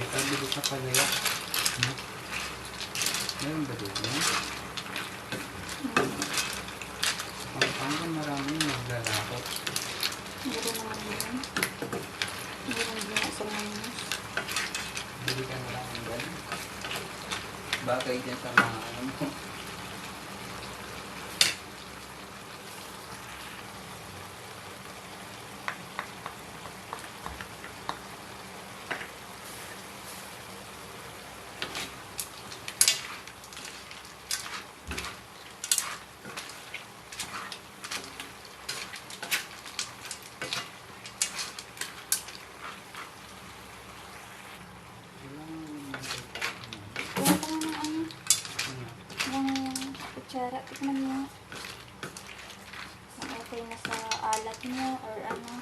Nakabili ka pala yan. Meron ba dito? Pampanga maraming naglalako. Meron naman yun. Meron din sa mga. Bili ka na lang ang gano'n. Bagay dyan sa mga ano mo. Kutsara, tikman mo. Okay na sa alat mo or ano.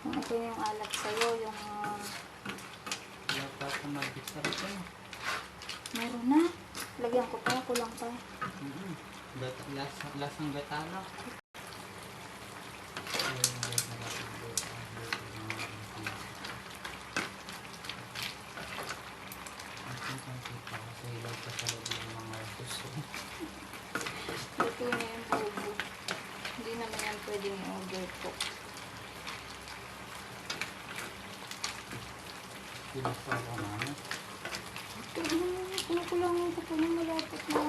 Kung ito yung alat sa'yo, yung Wala pa ako mag-isarap ko. meron na. Lagyan ko pa, kulang pa. Lasang gatala. Luto na yung bubo. Hindi naman yan pwedeng i-overcook. Pinasa ko na. Ito, kulang ko pa ng malapot na.